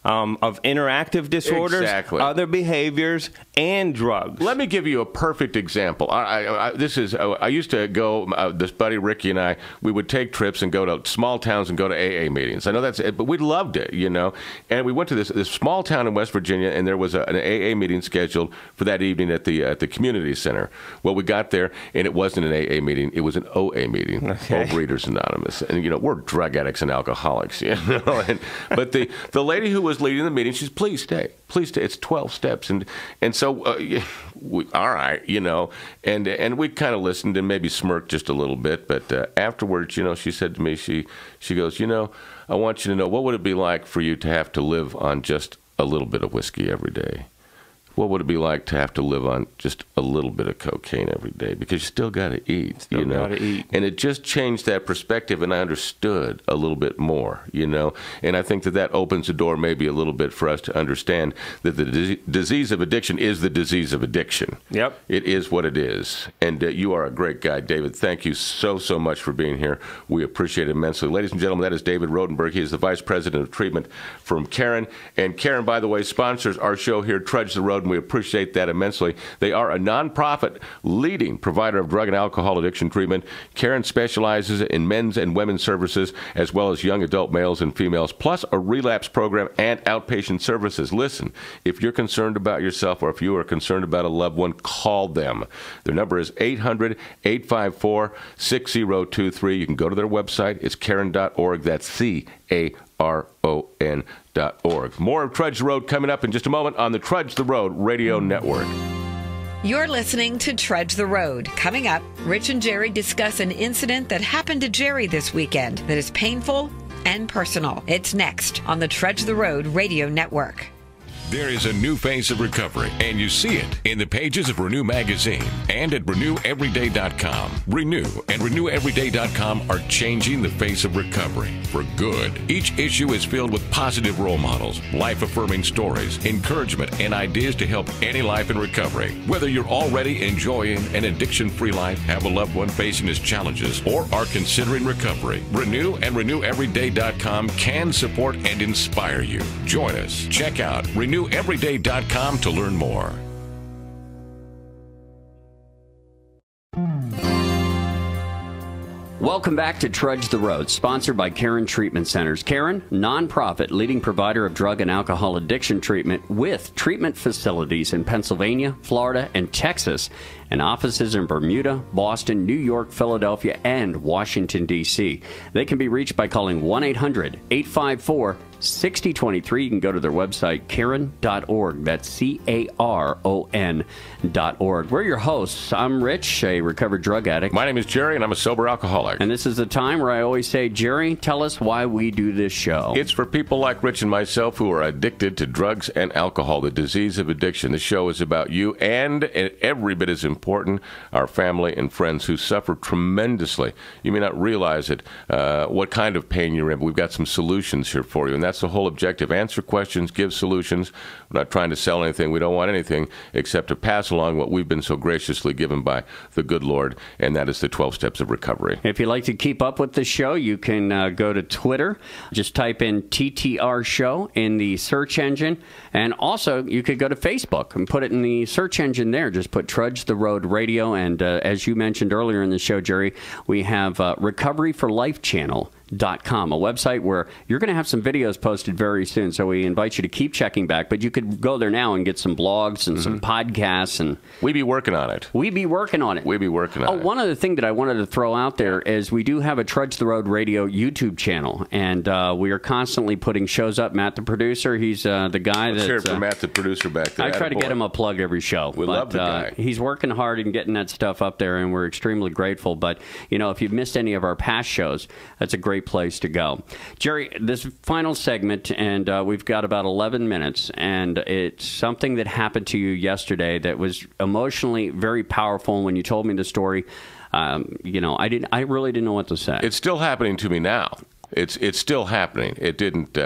of interactive disorders, exactly, other behaviors, and drugs. Let me give you a perfect example. I used to go, this buddy Ricky and I, we would take trips and go to small towns and go to AA meetings. I know that's it, but we loved it, And we went to this small town in West Virginia, and there was an AA meeting scheduled for that evening at the community center. Well, we got there, and it wasn't an AA meeting; it was an OA meeting, Overeaters Anonymous. And we're drug addicts and alcoholics, But the lady who was leading the meeting, she says, please stay, it's 12 steps. And so all right, and we kind of listened and maybe smirked just a little bit, but afterwards, she said to me, she goes, I want you to know, what would it be like for you to have to live on just a little bit of whiskey every day? What would it be like to have to live on just a little bit of cocaine every day? Because you still got to eat, Gotta eat. And it just changed that perspective, and I understood a little bit more, And I think that opens the door maybe a little bit for us to understand that the disease of addiction is the disease of addiction. Yep. It is what it is. And you are a great guy, David. Thank you so much for being here. We appreciate it immensely. Ladies and gentlemen, that is David Rutenberg. He is the Vice President of Treatment from Karen. And Karen, by the way, sponsors our show here, Trudge the Road. Road, and we appreciate that immensely. They are a nonprofit leading provider of drug and alcohol addiction treatment. Karen specializes in men's and women's services, as well as young adult males and females, plus a relapse program and outpatient services. Listen, if you're concerned about yourself or if you are concerned about a loved one, call them. Their number is 800-854-6023. You can go to their website. It's Karen.org. That's CARON.org. More of Trudge the Road coming up in just a moment on the Trudge the Road Radio Network. You're listening to Trudge the Road. Coming up, Rich and Jerry discuss an incident that happened to Jerry this weekend that is painful and personal. It's next on the Trudge the Road Radio Network. There is a new phase of recovery, and you see it in the pages of Renew Magazine and at RenewEveryday.com. Renew and RenewEveryday.com are changing the face of recovery for good. Each issue is filled with positive role models, life-affirming stories, encouragement, and ideas to help any life in recovery. Whether you're already enjoying an addiction-free life, have a loved one facing his challenges, or are considering recovery, Renew and RenewEveryday.com can support and inspire you. Join us. Check out RenewEveryday.com to learn more. Welcome back to Trudge the Road, sponsored by Karen Treatment Centers. Karen, nonprofit leading provider of drug and alcohol addiction treatment with treatment facilities in Pennsylvania, Florida, and Texas, and offices in Bermuda, Boston, New York, Philadelphia, and Washington, D.C. They can be reached by calling 1-800-854-6023. You can go to their website, Karen.org. That's CARON.org. We're your hosts. I'm Rich, a recovered drug addict. My name is Jerry, and I'm a sober alcoholic. And this is the time where I always say, Jerry, tell us why we do this show. It's for people like Rich and myself who are addicted to drugs and alcohol, the disease of addiction. This show is about you and every bit as important, our family and friends who suffer tremendously. You may not realize it, what kind of pain you're in, but we've got some solutions here for you, and that's the whole objective. Answer questions, give solutions. We're not trying to sell anything. We don't want anything except to pass along what we've been so graciously given by the good Lord, and that is the 12 steps of recovery. If you'd like to keep up with the show, you can go to Twitter. Just type in TTR Show in the search engine. And also, you could go to Facebook and put it in the search engine there. Just put Trudge the Road Radio. And as you mentioned earlier in the show, Jerry, we have Recovery for Life Channel. .com, a website where you're going to have some videos posted very soon, so we invite you to keep checking back, but you could go there now and get some blogs and some podcasts. And we be working on it. We be working on it. One other thing that I wanted to throw out there is we do have a Trudge the Road Radio YouTube channel, and we are constantly putting shows up. Matt, the producer, he's the guy Let's hear it for Matt, the producer back there. I try to get him a plug every show. We love the guy. He's working hard and getting that stuff up there, and we're extremely grateful. But, you know, if you've missed any of our past shows, that's a great place to go. Jerry, this final segment, and we've got about 11 minutes, and it's something that happened to you yesterday that was emotionally very powerful. And when you told me the story, you know, I really didn't know what to say. It's still happening to me now. It's still happening. It didn't.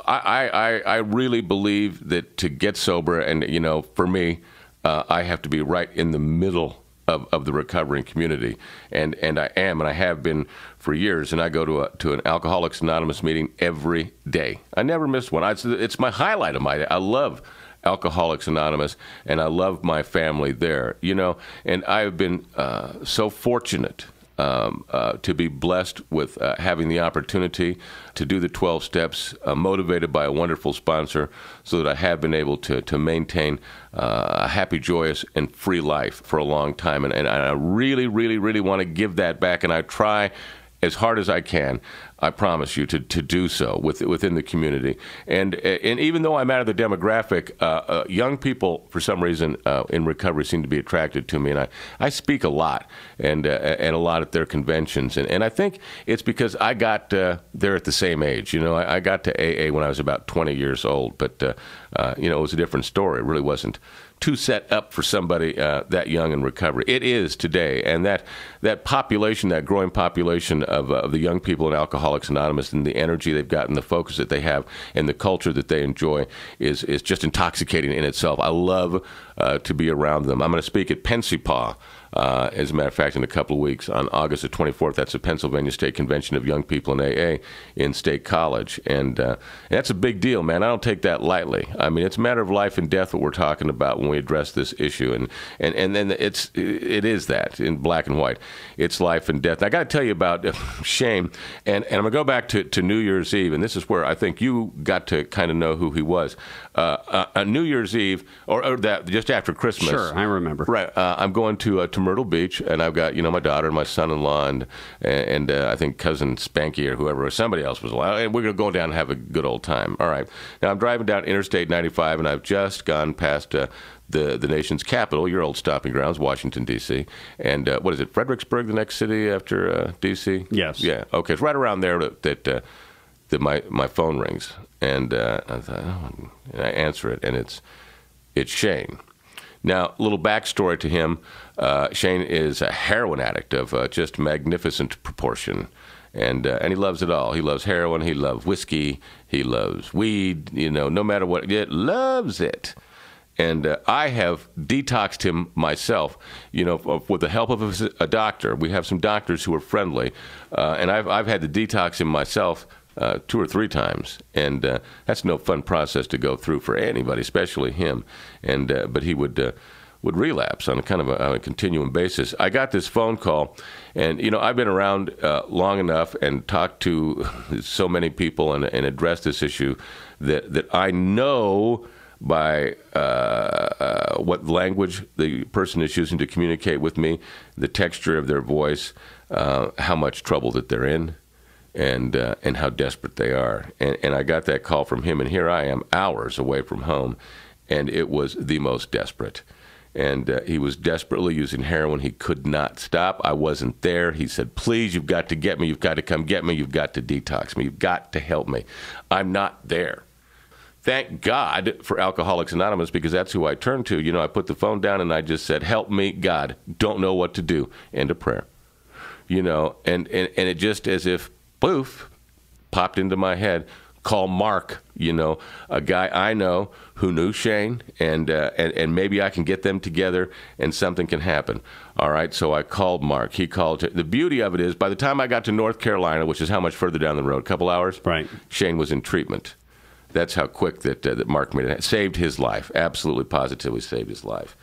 I really believe that to get sober, and you know, for me, I have to be right in the middle of the recovering community, and I am, and I have been for years. And I go to an Alcoholics Anonymous meeting every day. I never miss one. It's my highlight of my day. I love Alcoholics Anonymous, and I love my family there. You know, and I have been so fortunate to be blessed with having the opportunity to do the 12 steps, motivated by a wonderful sponsor, so that I have been able to maintain a happy, joyous, and free life for a long time. And I really, really, really want to give that back, and I try as hard as I can, I promise you, to do so within the community. And even though I'm out of the demographic, young people, for some reason, in recovery seem to be attracted to me. And I speak a lot and a lot at their conventions. And I think it's because I got there at the same age. You know, I got to AA when I was about 20 years old. But, you know, it was a different story. It really wasn't too set up for somebody that young in recovery. It is today, and that population, that growing population of the young people in Alcoholics Anonymous, and the energy they've got, and the focus that they have, and the culture that they enjoy is just intoxicating in itself. I love to be around them. I'm going to speak at Pensy Paw As a matter of fact, in a couple of weeks, on August the 24th, that's the Pennsylvania State Convention of Young People in AA in State College. And that's a big deal, man. I don't take that lightly. I mean, it's a matter of life and death what we're talking about when we address this issue. And then it is that in black and white. It's life and death. I got to tell you about Shane, and I'm going to go back to New Year's Eve, and this is where I think you got to kind of know who he was. On New Year's Eve, or that just after Christmas. Sure, I remember. Right. I'm going to Myrtle Beach, and I've got, my daughter and my son-in-law, and I think cousin Spanky or whoever, or somebody else was allowed, and we're going to go down and have a good old time. All right. Now, I'm driving down Interstate 95, and I've just gone past the nation's capital, your old stopping grounds, Washington, D.C. And what is it, Fredericksburg, the next city after D.C.? Yes. Yeah. Okay. It's right around there that my phone rings. And I thought, and I answer it, and it's Shane. Now, a little backstory to him. Shane is a heroin addict of just magnificent proportion. And he loves it all. He loves heroin. He loves whiskey. He loves weed. No matter what, he loves it. And I have detoxed him myself, with the help of a doctor. We have some doctors who are friendly. And I've had to detox him myself 2 or 3 times. And that's no fun process to go through for anybody, especially him. And but he would relapse on a kind of a continuum basis. I got this phone call, and I've been around long enough and talked to so many people and addressed this issue that I know by what language the person is using to communicate with me, the texture of their voice, how much trouble that they're in, and how desperate they are. And I got that call from him, and here I am hours away from home, and it was the most desperate. And he was desperately using heroin. He could not stop. I wasn't there. He said, please, you've got to get me. You've got to come get me. You've got to detox me. You've got to help me. I'm not there. Thank God for Alcoholics Anonymous, because that's who I turned to. I put the phone down and I just said, help me, God. Don't know what to do. End of prayer. And it just as if, poof, popped into my head. Call Mark, a guy I know who knew Shane, and maybe I can get them together and something can happen. All right, so I called Mark. He called. The beauty of it is, by the time I got to North Carolina, which is how much further down the road, a couple hours, right, Shane was in treatment. That's how quick that Mark made it. Saved his life. Absolutely, positively saved his life.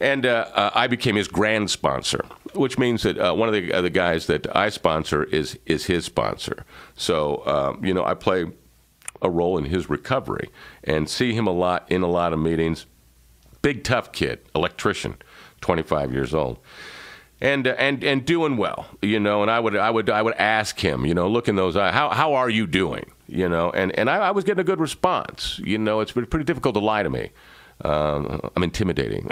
And I became his grand sponsor, which means that one of the guys that I sponsor is his sponsor. So, I play a role in his recovery and see him a lot in a lot of meetings. Big, tough kid, electrician, 25 years old. And doing well, and I would ask him, look in those eyes, how are you doing? And I was getting a good response. It's pretty difficult to lie to me. I'm intimidating.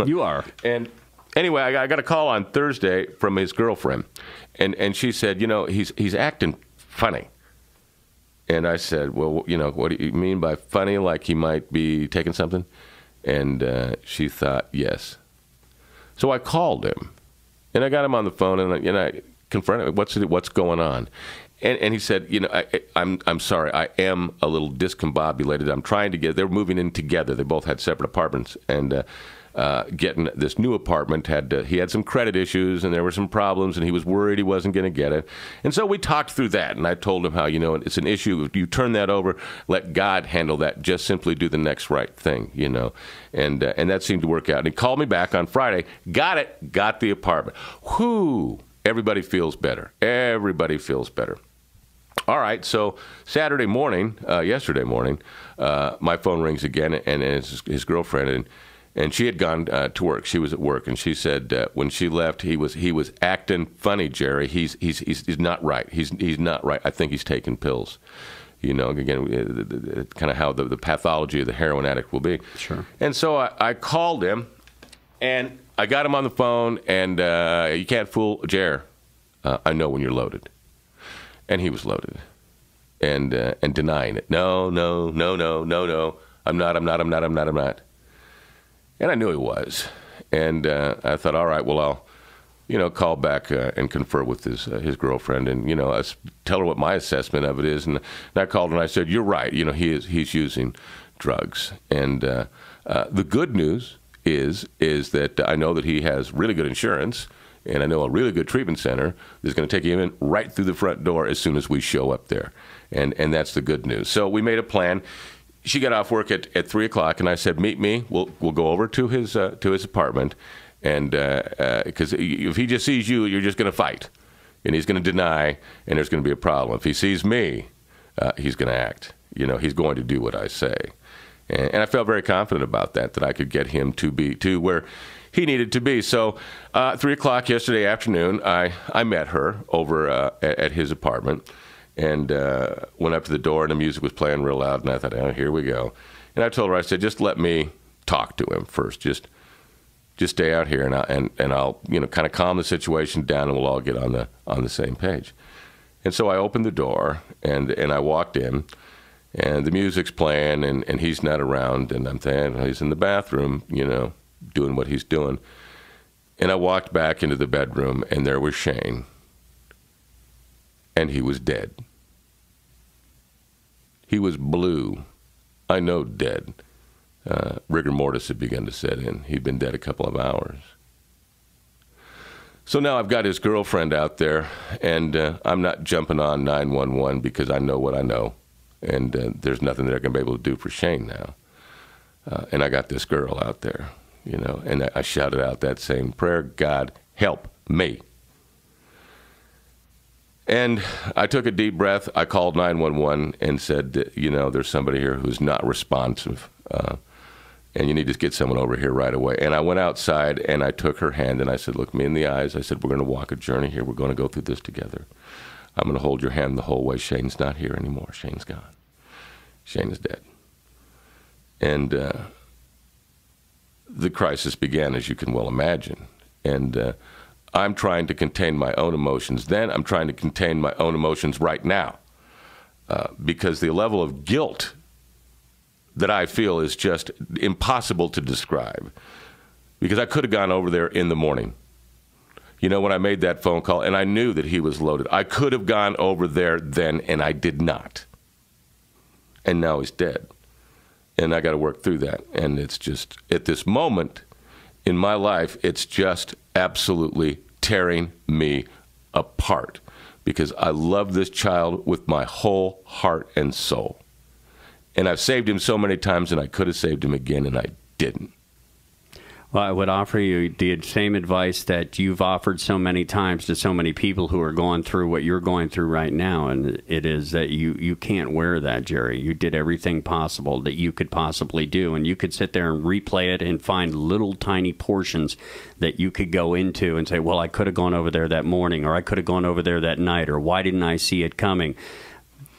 You are. And anyway, I got a call on Thursday from his girlfriend, and she said, he's acting funny. And I said, well, what do you mean by funny? Like he might be taking something? And she thought, yes. So I called him, and I got him on the phone, and I confronted him, what's going on? And he said, I'm sorry, I am a little discombobulated. I'm trying to they're moving in together. They both had separate apartments, and getting this new apartment, he had some credit issues, and there were some problems, and he was worried he wasn't going to get it. And so we talked through that, and I told him how, it's an issue. You turn that over, let God handle that. Just simply do the next right thing, And that seemed to work out. And he called me back on Friday, got it, got the apartment. Whoo! Everybody feels better. Everybody feels better. All right, so yesterday morning, my phone rings again, and it's his girlfriend, and she had gone to work. She was at work, and she said when she left, he was acting funny, Jerry. He's not right. He's not right. I think he's taking pills. Again, kind of how the pathology of the heroin addict will be. Sure. And so I called him, and I got him on the phone, and you can't fool Jer. I know when you're loaded. And he was loaded, and denying it. No. I'm not. And I knew he was. And I thought, all right, well, I'll call back and confer with his girlfriend, and tell her what my assessment of it is. And I called her and I said, you're right. He's using drugs. And the good news is that I know that he has really good insurance, and I know a really good treatment center that's going to take him in right through the front door as soon as we show up there. And that's the good news. So we made a plan. She got off work at 3 o'clock, and I said, meet me. We'll go over to his apartment, and because if he just sees you, you're just going to fight, and he's going to deny, and there's going to be a problem. If he sees me, he's going to act. He's going to do what I say. And I felt very confident about that I could get him to where he needed to be. So 3 o'clock yesterday afternoon, I met her over at his apartment, and went up to the door, and the music was playing real loud, and I thought, oh, here we go. And I told her, I said, just let me talk to him first. Just stay out here, and I'll kind of calm the situation down, and we'll all get on the same page. And so I opened the door, and I walked in, and the music's playing, and he's not around, and I'm thinking, he's in the bathroom, doing what he's doing. And I walked back into the bedroom, and there was Shane, and he was dead. He was blue. I know dead. Rigor mortis had begun to set in. He'd been dead a couple of hours. So now I've got his girlfriend out there, and I'm not jumping on 911 because I know what I know, and there's nothing they're going to be able to do for Shane now. And I got this girl out there, and I shouted out that same prayer, God, help me. And I took a deep breath. I called 911 and said, there's somebody here who's not responsive, and you need to get someone over here right away. And I went outside, and I took her hand, and I said, look me in the eyes. I said, we're going to walk a journey here. We're going to go through this together. I'm going to hold your hand the whole way. Shane's not here anymore. Shane's gone. Shane is dead. And the crisis began, as you can well imagine. And I'm trying to contain my own emotions then. I'm trying to contain my own emotions right now because the level of guilt that I feel is just impossible to describe, because I could have gone over there in the morning. When I made that phone call and I knew that he was loaded, I could have gone over there then, and I did not. And now he's dead. And I got to work through that. And it's just, at this moment in my life, it's just absolutely tearing me apart, because I love this child with my whole heart and soul. And I've saved him so many times, and I could have saved him again, and I didn't. Well, I would offer you the same advice that you've offered so many times to so many people who are going through what you're going through right now, and it is that you can't wear that, Jerry. You did everything possible that you could possibly do, and you could sit there and replay it and find little tiny portions that you could go into and say, well, I could have gone over there that morning, or I could have gone over there that night, or why didn't I see it coming?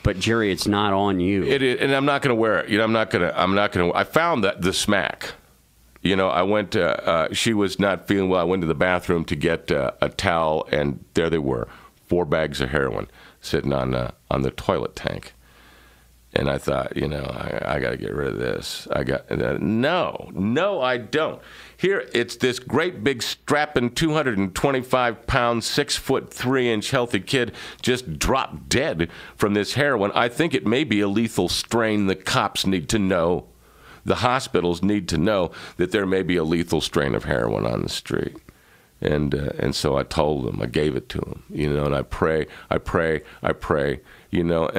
But Jerry, it's not on you. It is, and I'm not going to wear it. I'm not going to. I found that the smack. I went. She was not feeling well. I went to the bathroom to get a towel, and there they were, 4 bags of heroin sitting on the toilet tank. And I thought, I got to get rid of this. No, I don't. Here, it's this great big strapping 225-pound, 6'3" healthy kid just dropped dead from this heroin. I think it may be a lethal strain. The cops need to know. The hospitals need to know that there may be a lethal strain of heroin on the street. And so I told them, I gave it to them, and I pray, and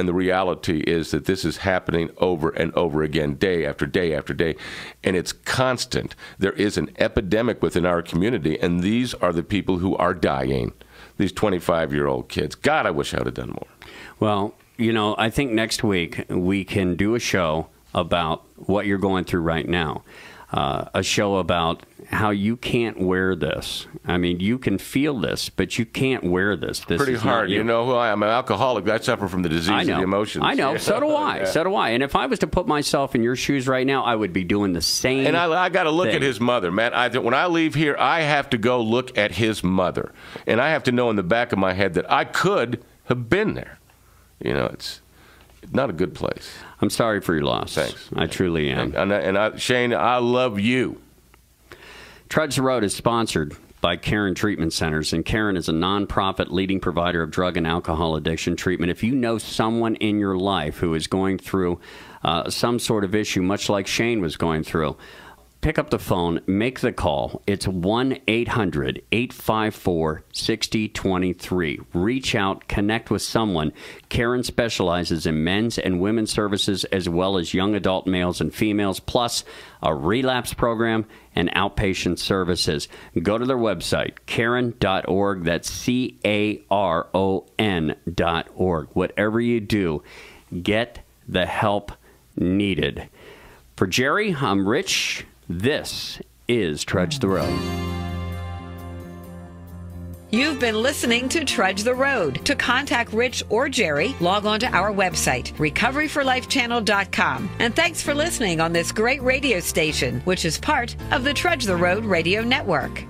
the reality is that this is happening over and over again, day after day after day, and it's constant. There is an epidemic within our community, and these are the people who are dying, these 25-year-old kids. God, I wish I would have done more. Well, I think next week we can do a show about what you're going through right now. A show about how you can't wear this. I mean, you can feel this, but you can't wear this. This pretty is hard. You. You know who I am? I'm an alcoholic. I suffer from the disease of the emotions. I know. So do I. Yeah. So do I. And if I was to put myself in your shoes right now, I would be doing the same. And I got to look at his mother, man. When I leave here, I have to go look at his mother, and I have to know in the back of my head that I could have been there. It's not a good place. I'm sorry for your loss. Thanks. I truly am. And Shane, I love you. Trudge the Road is sponsored by Caron Treatment Centers, and Caron is a nonprofit leading provider of drug and alcohol addiction treatment. If you know someone in your life who is going through some sort of issue, much like Shane was going through, pick up the phone, make the call. It's 1-800-854-6023. Reach out, connect with someone. Karen specializes in men's and women's services as well as young adult males and females, plus a relapse program and outpatient services. Go to their website, Karen.org. That's CARON.org. Whatever you do, get the help needed. For Jerry, I'm Rich. This is Trudge the Road. You've been listening to Trudge the Road. To contact Rich or Jerry, log on to our website, recoveryforlifechannel.com. And thanks for listening on this great radio station, which is part of the Trudge the Road Radio Network.